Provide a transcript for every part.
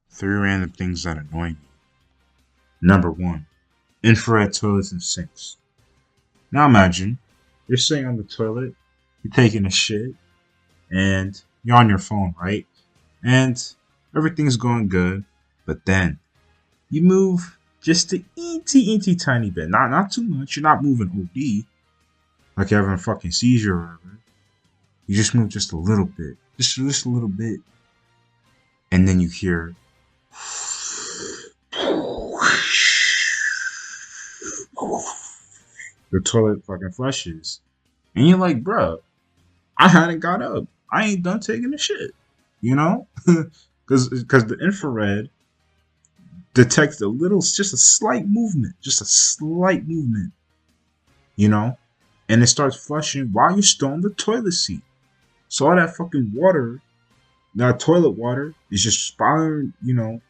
Three random things that annoy me. Number one, infrared toilets and sinks. Now imagine you're sitting on the toilet, you're taking a shit, and you're on your phone, right? And everything's going good, but then you move just a eensy tiny bit. Not too much. You're not moving OD like you're having a fucking seizure or whatever. You just move just a little bit. Just a little bit. And then you hear the toilet fucking flushes. And you're like, bro, I hadn't got up. I ain't done taking the shit. You know? Because the infrared detects a little, just a slight movement. Just a slight movement. You know? And it starts flushing while you're still on the toilet seat. So all that fucking water, that toilet water, is just spiraling,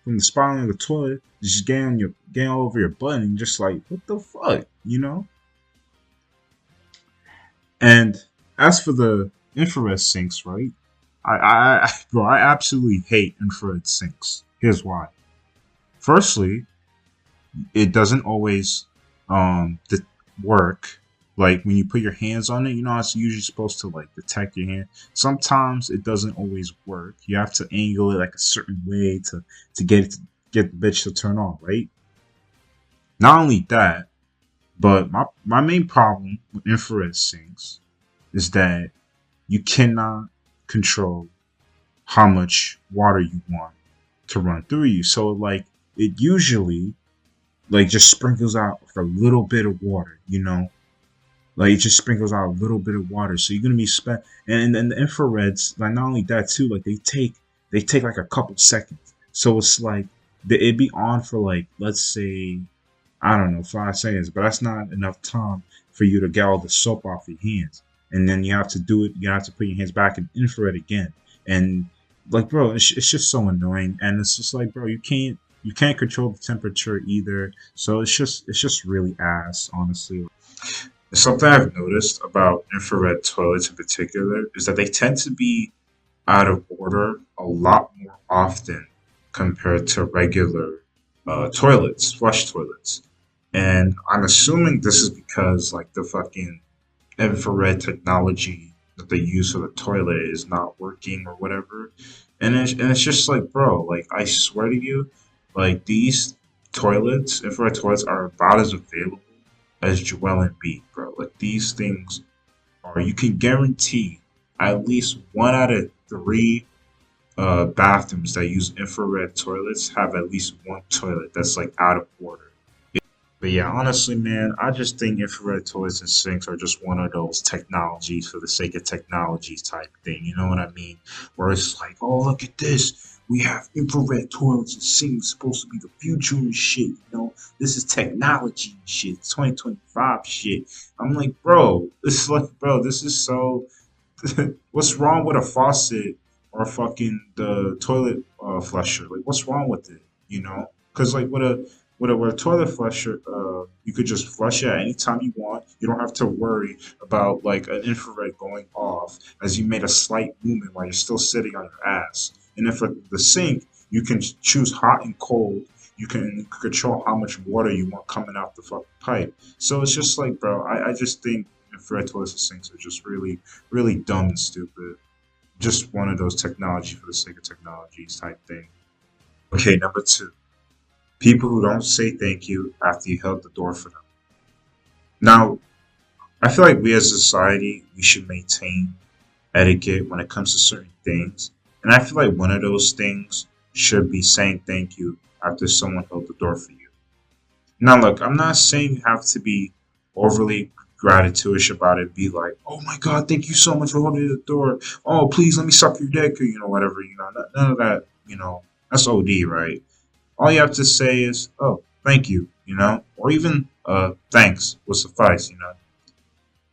from the spiraling of the toilet, it's just getting all over your butt, and you're just like, what the fuck, And as for the infrared sinks, right? Bro, I absolutely hate infrared sinks. Here's why. Firstly, it doesn't always work. Like when you put your hands on it, it's usually supposed to like detect your hand. Sometimes it doesn't always work. You have to angle it like a certain way to get the bitch to turn on, right? Not only that, but my main problem with infrared sinks is that you cannot control how much water you want to run through you. So like it usually like just sprinkles out a little bit of water, Like it just sprinkles out a little bit of water. So you're gonna be spent and then the infrareds, like not only that too, like they take like a couple seconds. So it's like it'd be on for like let's say I don't know, 5 seconds, but that's not enough time for you to get all the soap off your hands. And then you have to do it, you have to put your hands back in infrared again. And like, bro, it's just so annoying. And it's just like, bro, you can't control the temperature either. So it's just really ass, honestly. Something I've noticed about infrared toilets in particular is that they tend to be out of order a lot more often compared to regular toilets, flush toilets. And I'm assuming this is because like the fucking infrared technology that they use for the toilet is not working or whatever. And it's just like, bro, like I swear to you, like these toilets, infrared toilets are about as available as Joel and B, bro. Like these things are you can guarantee at least 1 out of 3 bathrooms that use infrared toilets have at least one toilet that's like out of order. But yeah, honestly, man, I just think infrared toilets and sinks are just one of those technologies for the sake of technologies type thing. You know what I mean? Where it's like, oh, look at this. We have infrared toilets and sinks supposed to be the future and shit. This is technology and shit. It's 2025 shit. I'm like, bro, this is like, bro, this is so. What's wrong with a faucet or fucking the toilet flusher? Like, what's wrong with it? Because like with a toilet flusher, you could just flush it at any time you want. You don't have to worry about like an infrared going off as you made a slight movement while you're still sitting on your ass. And if for the sink, you can choose hot and cold. You can control how much water you want coming out the fucking pipe. So it's just like, bro, I just think infrared toilets and sinks are just really, really dumb and stupid. Just one of those technology for the sake of technologies type thing. Okay, number two. People who don't say thank you after you held the door for them. Now, I feel like we as a society, we should maintain etiquette when it comes to certain things. And I feel like one of those things should be saying thank you after someone held the door for you. Now, look, I'm not saying you have to be overly gratitudish about it. Be like, oh my God, thank you so much for holding the door. Oh, please let me suck your dick, or, whatever. None of that, that's OD, right? All you have to say is, oh, thank you, or even thanks will suffice.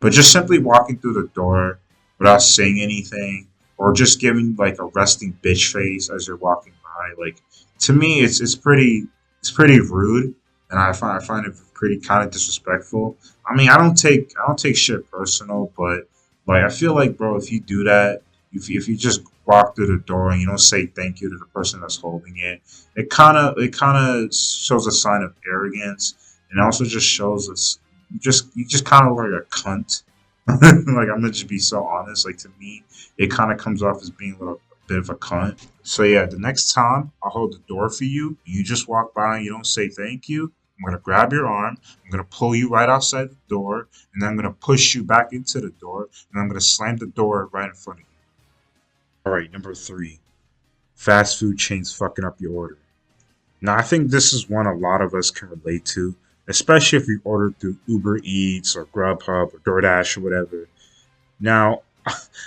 But just simply walking through the door without saying anything, or just giving like a resting bitch face as you're walking by, like to me, it's pretty rude, and I find it pretty kind of disrespectful. I mean, I don't take shit personal, but like I feel like, bro, if you do that, if you just walk through the door and you don't say thank you to the person that's holding it, it kind of shows a sign of arrogance, and also just shows us you just kind of like a cunt. Like I'm gonna just be so honest. Like to me, it kind of comes off as being a bit of a cunt. So yeah, the next time I hold the door for you, you just walk by and you don't say thank you. I'm gonna grab your arm. I'm gonna pull you right outside the door, and then I'm gonna push you back into the door, and I'm gonna slam the door right in front of you. All right, number three, fast food chains fucking up your order. Now, I think this is one a lot of us can relate to, especially if you order through Uber Eats or Grubhub or DoorDash or whatever. Now,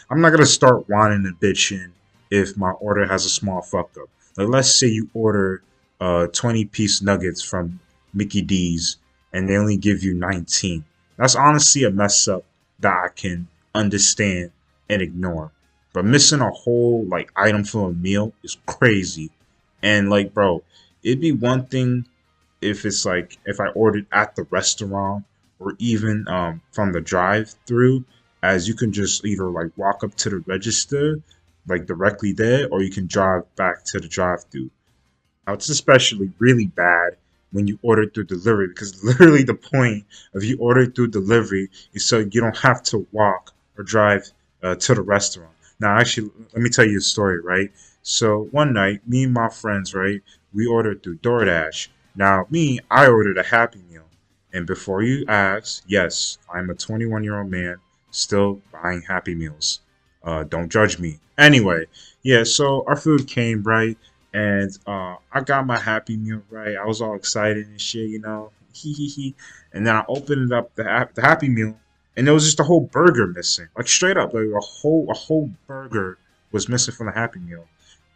I'm not gonna start whining and bitching if my order has a small fuck up. Like, let's say you order 20-piece nuggets from Mickey D's and they only give you 19. That's honestly a mess up that I can understand and ignore. But missing a whole like item from a meal is crazy. And like, bro, it'd be one thing if it's like if I ordered at the restaurant or even from the drive-through, as you can just either like walk up to the register like directly there, or you can drive back to the drive-through. Now, it's especially really bad when you order through delivery because literally the point of you order through delivery is so you don't have to walk or drive to the restaurant. Now, actually, let me tell you a story, right? So one night, me and my friends, right, we ordered through DoorDash. Now, I ordered a Happy Meal. And before you ask, yes, I'm a 21-year-old man still buying Happy Meals. Don't judge me. Anyway, yeah, so our food came, right? And I got my Happy Meal right. I was all excited and shit, hee hee hee. And then I opened up the Happy Meal, and there was just a whole burger missing, like straight up, like a whole burger was missing from the Happy Meal.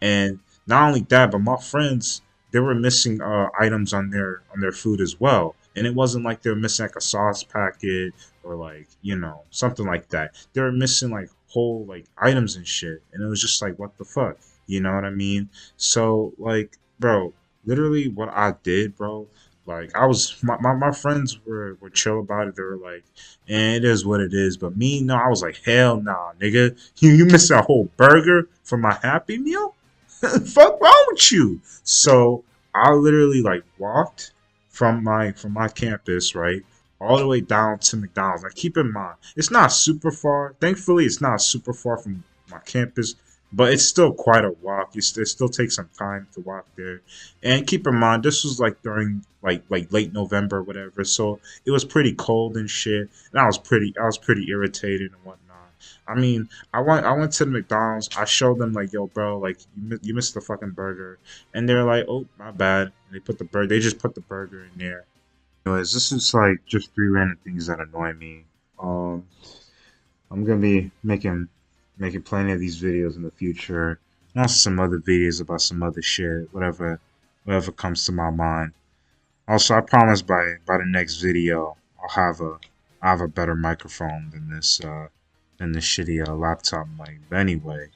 And not only that, but my friends they were missing items on their food as well. And it wasn't like they were missing like a sauce packet or like something like that. They were missing like whole like items and shit, and it was just like what the fuck, you know what I mean? So like, bro, literally what I did, bro. Like I was, my friends were chill about it. They were like, "And it is what it is." But me, no, I was like, "Hell nah, nigga, you missed a whole burger from my Happy Meal? Fuck wrong with you?" So I literally like walked from my campus, right, all the way down to McDonald's. Now keep in mind, it's not super far. Thankfully, it's not super far from my campus, but it's still quite a walk. It still takes some time to walk there. And keep in mind, this was like during like late November, or whatever. So it was pretty cold and shit, and I was pretty irritated and whatnot. I mean, I went to the McDonald's. I showed them like, yo, bro, like you missed the fucking burger, and they're like, oh, my bad. And they just put the burger in there. Anyways, this is like just three random things that annoy me. Um, I'm gonna be making plenty of these videos in the future, and also some other videos about some other shit, whatever comes to my mind. Also, I promise by the next video, I'll have a better microphone than this shitty laptop mic. But anyway.